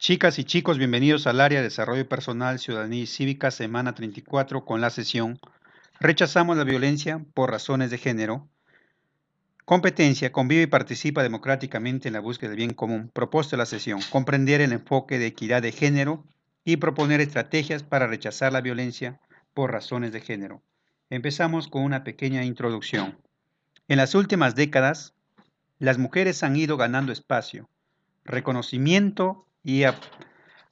Chicas y chicos, bienvenidos al área de Desarrollo Personal, Ciudadanía y Cívica, semana 34, con la sesión Rechazamos la violencia por razones de género. Competencia, convive y participa democráticamente en la búsqueda del bien común. Propuesta de la sesión, comprender el enfoque de equidad de género y proponer estrategias para rechazar la violencia por razones de género. Empezamos con una pequeña introducción. En las últimas décadas, las mujeres han ido ganando espacio, reconocimiento y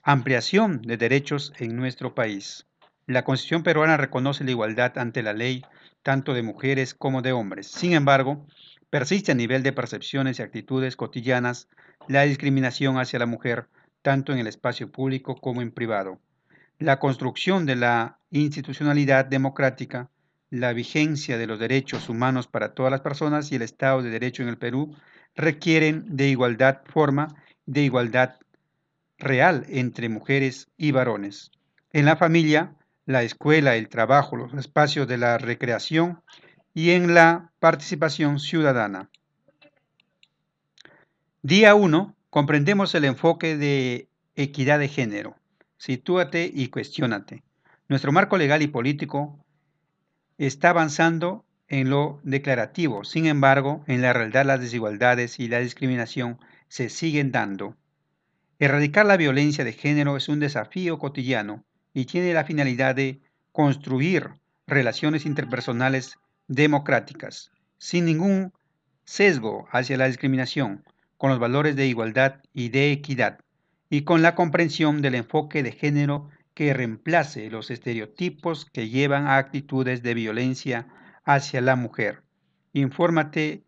ampliación de derechos en nuestro país. La Constitución peruana reconoce la igualdad ante la ley tanto de mujeres como de hombres. Sin embargo, persiste a nivel de percepciones y actitudes cotidianas la discriminación hacia la mujer, tanto en el espacio público como en privado. La construcción de la institucionalidad democrática, la vigencia de los derechos humanos para todas las personas y el Estado de Derecho en el Perú requieren de igualdad forma, de igualdad real entre mujeres y varones. En la familia, la escuela, el trabajo, los espacios de la recreación y en la participación ciudadana. Día 1. Comprendemos el enfoque de equidad de género. Sitúate y cuestiónate. Nuestro marco legal y político está avanzando en lo declarativo. Sin embargo, en la realidad las desigualdades y la discriminación se siguen dando. Erradicar la violencia de género es un desafío cotidiano y tiene la finalidad de construir relaciones interpersonales democráticas, sin ningún sesgo hacia la discriminación, con los valores de igualdad y de equidad, y con la comprensión del enfoque de género que reemplace los estereotipos que llevan a actitudes de violencia hacia la mujer. Infórmate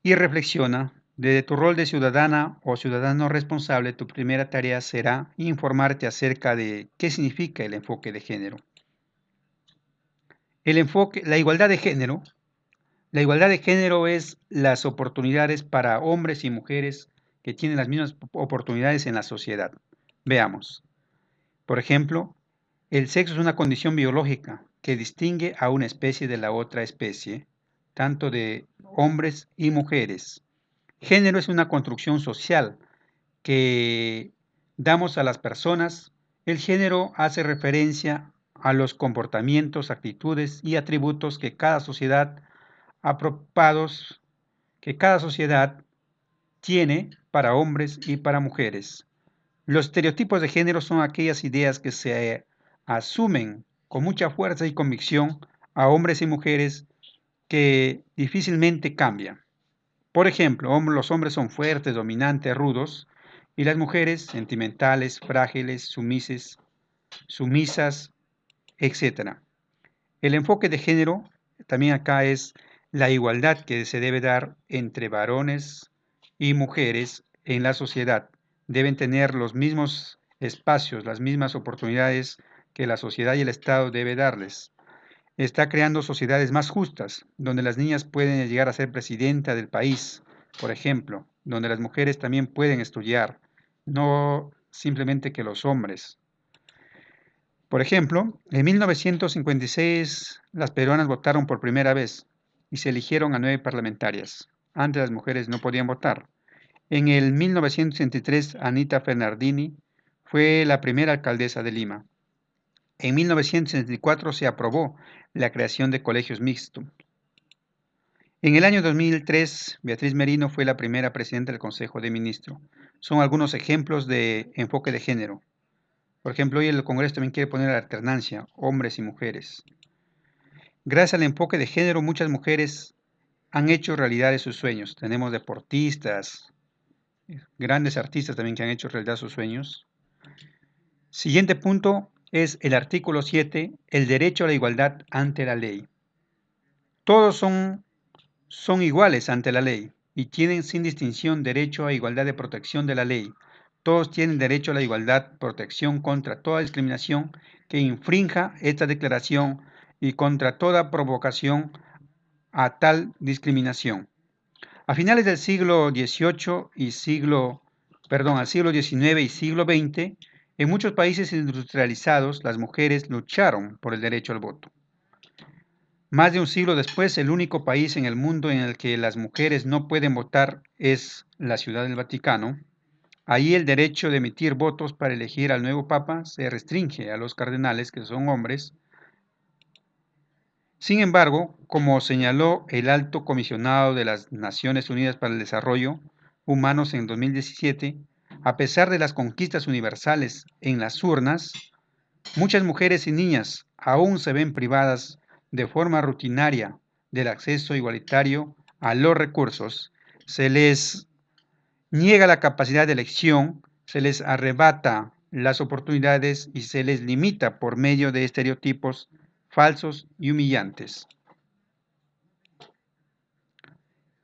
y reflexiona. Desde tu rol de ciudadana o ciudadano responsable, tu primera tarea será informarte acerca de qué significa el enfoque de género. La igualdad de género. La igualdad de género es las oportunidades para hombres y mujeres que tienen las mismas oportunidades en la sociedad. Veamos. Por ejemplo, el sexo es una condición biológica que distingue a una especie de la otra especie, tanto de hombres y mujeres. Género es una construcción social que damos a las personas. El género hace referencia a los comportamientos, actitudes y atributos que cada sociedad apropiados que cada sociedad tiene para hombres y para mujeres. Los estereotipos de género son aquellas ideas que se asumen con mucha fuerza y convicción a hombres y mujeres que difícilmente cambian. Por ejemplo, los hombres son fuertes, dominantes, rudos, y las mujeres sentimentales, frágiles, sumisas, etc. El enfoque de género también acá es la igualdad que se debe dar entre varones y mujeres en la sociedad. Deben tener los mismos espacios, las mismas oportunidades que la sociedad y el Estado debe darles. Está creando sociedades más justas, donde las niñas pueden llegar a ser presidenta del país, por ejemplo, donde las mujeres también pueden estudiar, no simplemente que los hombres. Por ejemplo, en 1956 las peruanas votaron por primera vez y se eligieron a 9 parlamentarias. Antes las mujeres no podían votar. En el 1963 Anita Fernardini fue la primera alcaldesa de Lima. En 1964 se aprobó la creación de colegios mixtos. En el año 2003, Beatriz Merino fue la primera presidenta del Consejo de Ministros. Son algunos ejemplos de enfoque de género. Por ejemplo, hoy el Congreso también quiere poner la alternancia, hombres y mujeres. Gracias al enfoque de género, muchas mujeres han hecho realidad sus sueños. Tenemos deportistas, grandes artistas también que han hecho realidad sus sueños. Siguiente punto es el artículo 7, el derecho a la igualdad ante la ley. Todos son iguales ante la ley y tienen sin distinción derecho a igualdad de protección de la ley. Todos tienen derecho a la igualdad, protección contra toda discriminación que infrinja esta declaración y contra toda provocación a tal discriminación. A finales del siglo XVIII y al siglo XIX y siglo XX, en muchos países industrializados las mujeres lucharon por el derecho al voto. Más de un siglo después, el único país en el mundo en el que las mujeres no pueden votar es la Ciudad del Vaticano. Ahí el derecho de emitir votos para elegir al nuevo Papa se restringe a los cardenales, que son hombres. Sin embargo, como señaló el Alto Comisionado de las Naciones Unidas para el Desarrollo Humano en 2017, a pesar de las conquistas universales en las urnas, muchas mujeres y niñas aún se ven privadas de forma rutinaria del acceso igualitario a los recursos, se les niega la capacidad de elección, se les arrebata las oportunidades y se les limita por medio de estereotipos falsos y humillantes.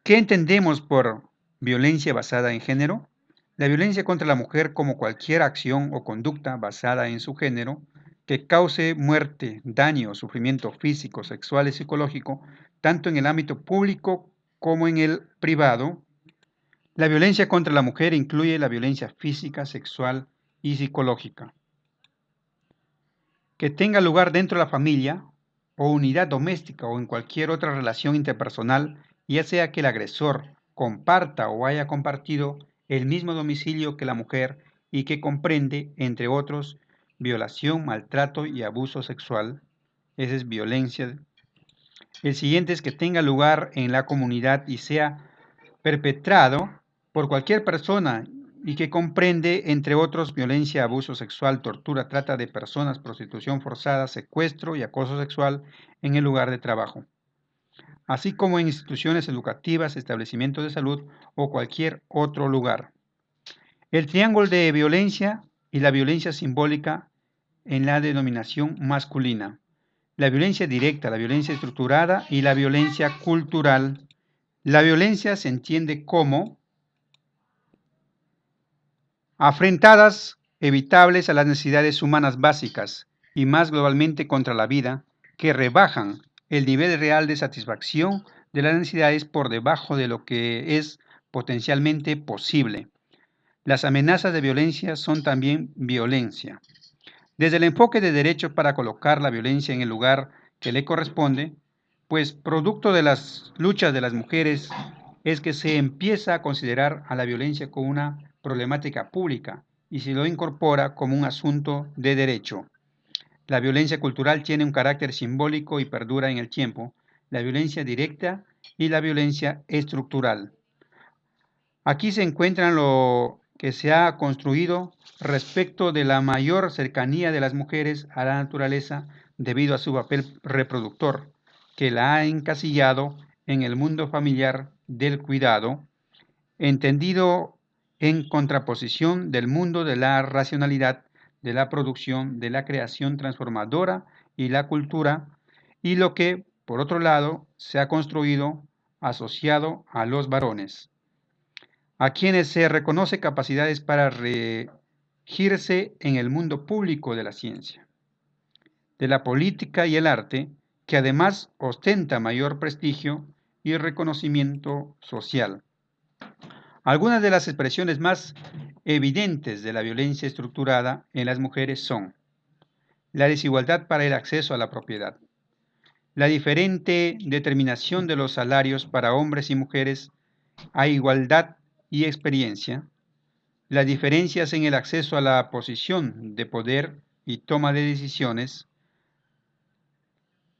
¿Qué entendemos por violencia basada en género? La violencia contra la mujer como cualquier acción o conducta basada en su género que cause muerte, daño o sufrimiento físico, sexual y psicológico, tanto en el ámbito público como en el privado. La violencia contra la mujer incluye la violencia física, sexual y psicológica, que tenga lugar dentro de la familia o unidad doméstica o en cualquier otra relación interpersonal, ya sea que el agresor comparta o haya compartido el mismo domicilio que la mujer y que comprende, entre otros, violación, maltrato y abuso sexual. Esa es violencia. El siguiente es que tenga lugar en la comunidad y sea perpetrado por cualquier persona y que comprende, entre otros, violencia, abuso sexual, tortura, trata de personas, prostitución forzada, secuestro y acoso sexual en el lugar de trabajo, así como en instituciones educativas, establecimientos de salud o cualquier otro lugar. El triángulo de violencia y la violencia simbólica en la denominación masculina. La violencia directa, la violencia estructurada y la violencia cultural. La violencia se entiende como afrentadas evitables a las necesidades humanas básicas y más globalmente contra la vida, que rebajan el nivel real de satisfacción de las necesidades por debajo de lo que es potencialmente posible. Las amenazas de violencia son también violencia. Desde el enfoque de derecho para colocar la violencia en el lugar que le corresponde, pues producto de las luchas de las mujeres es que se empieza a considerar a la violencia como una problemática pública y se lo incorpora como un asunto de derecho. La violencia cultural tiene un carácter simbólico y perdura en el tiempo, la violencia directa y la violencia estructural. Aquí se encuentran lo que se ha construido respecto de la mayor cercanía de las mujeres a la naturaleza debido a su papel reproductor, que la ha encasillado en el mundo familiar del cuidado, entendido en contraposición del mundo de la racionalidad, de la producción, de la creación transformadora y la cultura, y lo que, por otro lado, se ha construido asociado a los varones, a quienes se reconoce capacidades para regirse en el mundo público de la ciencia, de la política y el arte, que además ostenta mayor prestigio y reconocimiento social. Algunas de las expresiones más evidentes de la violencia estructurada en las mujeres son la desigualdad para el acceso a la propiedad, la diferente determinación de los salarios para hombres y mujeres a igualdad y experiencia, las diferencias en el acceso a la posición de poder y toma de decisiones,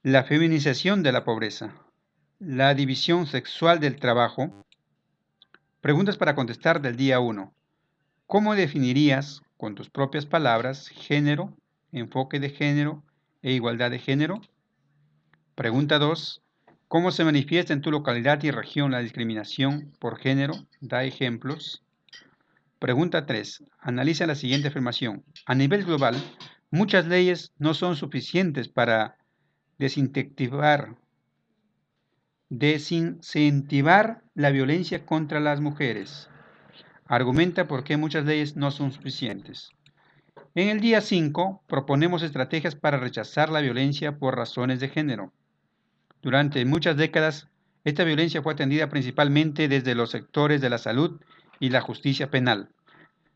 la feminización de la pobreza, la división sexual del trabajo. Preguntas para contestar del día 1. ¿Cómo definirías, con tus propias palabras, género, enfoque de género e igualdad de género? Pregunta 2. ¿Cómo se manifiesta en tu localidad y región la discriminación por género? Da ejemplos. Pregunta 3. Analiza la siguiente afirmación. A nivel global, muchas leyes no son suficientes para desincentivar la violencia contra las mujeres. Argumenta por qué muchas leyes no son suficientes. En el día 5 proponemos estrategias para rechazar la violencia por razones de género. Durante muchas décadas, esta violencia fue atendida principalmente desde los sectores de la salud y la justicia penal.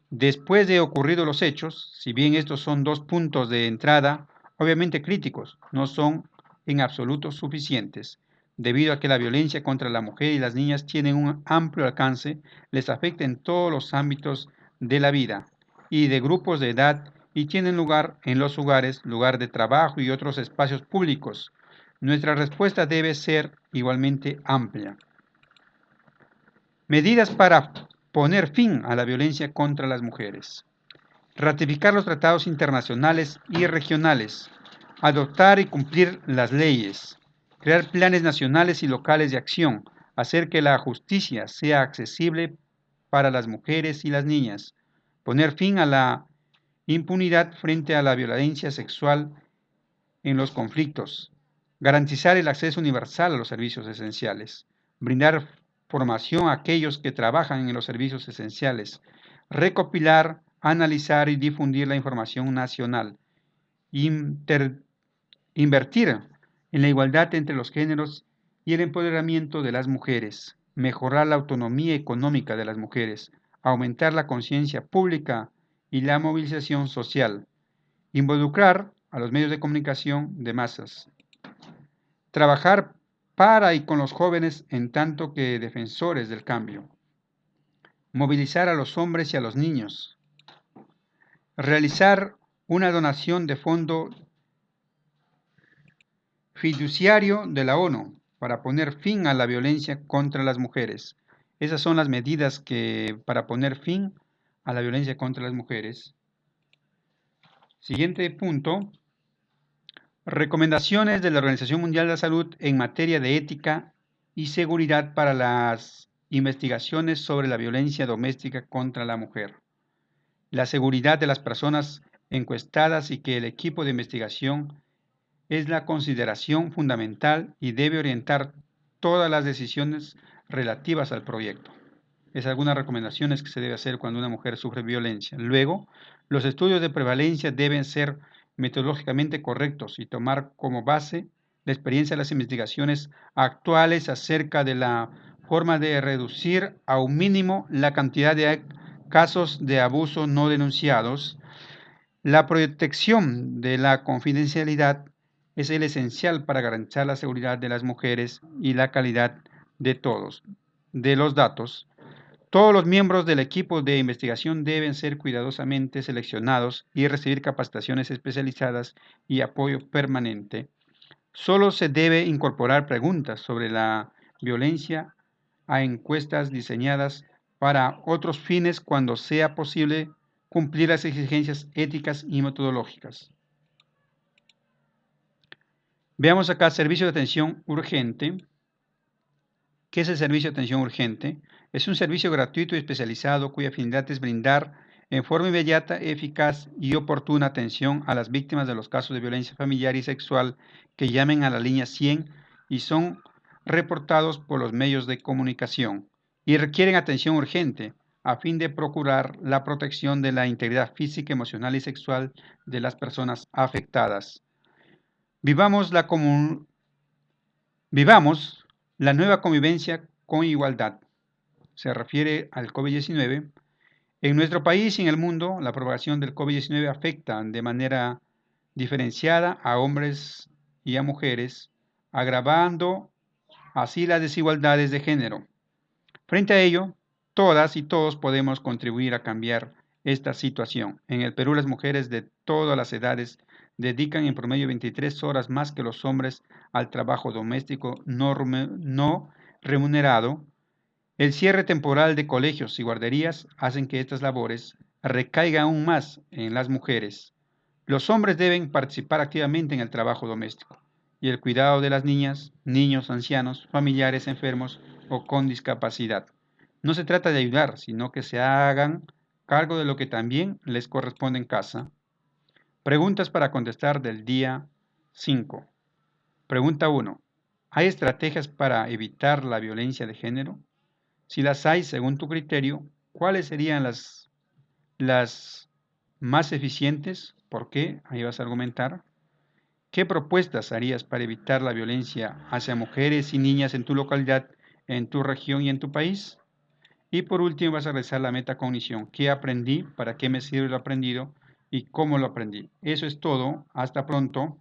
Después de ocurridos los hechos, si bien estos son dos puntos de entrada, obviamente críticos, no son en absoluto suficientes, debido a que la violencia contra la mujer y las niñas tiene un amplio alcance, les afecta en todos los ámbitos de la vida y de grupos de edad y tienen lugar en los hogares, lugar de trabajo y otros espacios públicos. Nuestra respuesta debe ser igualmente amplia. Medidas para poner fin a la violencia contra las mujeres. Ratificar los tratados internacionales y regionales. Adoptar y cumplir las leyes. Crear planes nacionales y locales de acción. Hacer que la justicia sea accesible para las mujeres y las niñas. Poner fin a la impunidad frente a la violencia sexual en los conflictos. Garantizar el acceso universal a los servicios esenciales. Brindar formación a aquellos que trabajan en los servicios esenciales. Recopilar, analizar y difundir la información nacional. Invertir en la igualdad entre los géneros y el empoderamiento de las mujeres. Mejorar la autonomía económica de las mujeres. Aumentar la conciencia pública y la movilización social. Involucrar a los medios de comunicación de masas. Trabajar para y con los jóvenes en tanto que defensores del cambio. Movilizar a los hombres y a los niños. Realizar una donación de fondo fiduciario de la ONU para poner fin a la violencia contra las mujeres. Esas son las medidas para poner fin a la violencia contra las mujeres. Siguiente punto. Recomendaciones de la Organización Mundial de la Salud en materia de ética y seguridad para las investigaciones sobre la violencia doméstica contra la mujer. La seguridad de las personas encuestadas y que el equipo de investigación es la consideración fundamental y debe orientar todas las decisiones relativas al proyecto. Es algunas recomendaciones que se debe hacer cuando una mujer sufre violencia. Luego, los estudios de prevalencia deben ser metodológicamente correctos y tomar como base la experiencia de las investigaciones actuales acerca de la forma de reducir a un mínimo la cantidad de casos de abuso no denunciados. La protección de la confidencialidad es el esencial para garantizar la seguridad de las mujeres y la calidad de los datos. Todos los miembros del equipo de investigación deben ser cuidadosamente seleccionados y recibir capacitaciones especializadas y apoyo permanente. Solo se debe incorporar preguntas sobre la violencia a encuestas diseñadas para otros fines cuando sea posible cumplir las exigencias éticas y metodológicas. Veamos acá servicio de atención urgente. ¿Qué es el servicio de atención urgente? Es un servicio gratuito y especializado cuya finalidad es brindar en forma inmediata, eficaz y oportuna atención a las víctimas de los casos de violencia familiar y sexual que llamen a la línea 100 y son reportados por los medios de comunicación y requieren atención urgente a fin de procurar la protección de la integridad física, emocional y sexual de las personas afectadas. Vivamos la nueva convivencia con igualdad. Se refiere al COVID-19. En nuestro país y en el mundo, la propagación del COVID-19 afecta de manera diferenciada a hombres y a mujeres, agravando así las desigualdades de género. Frente a ello, todas y todos podemos contribuir a cambiar esta situación. En el Perú, las mujeres de todas las edades dedican en promedio 23 horas más que los hombres al trabajo doméstico no remunerado. El cierre temporal de colegios y guarderías hacen que estas labores recaigan aún más en las mujeres. Los hombres deben participar activamente en el trabajo doméstico y el cuidado de las niñas, niños, ancianos, familiares enfermos o con discapacidad. No se trata de ayudar, sino que se hagan cargo de lo que también les corresponde en casa. Preguntas para contestar del día 5. Pregunta 1. ¿Hay estrategias para evitar la violencia de género? Si las hay, según tu criterio, ¿cuáles serían las más eficientes? ¿Por qué? Ahí vas a argumentar. ¿Qué propuestas harías para evitar la violencia hacia mujeres y niñas en tu localidad, en tu región y en tu país? Y por último vas a realizar la metacognición. ¿Qué aprendí? ¿Para qué me sirve lo aprendido? ¿Y cómo lo aprendí? Eso es todo. Hasta pronto.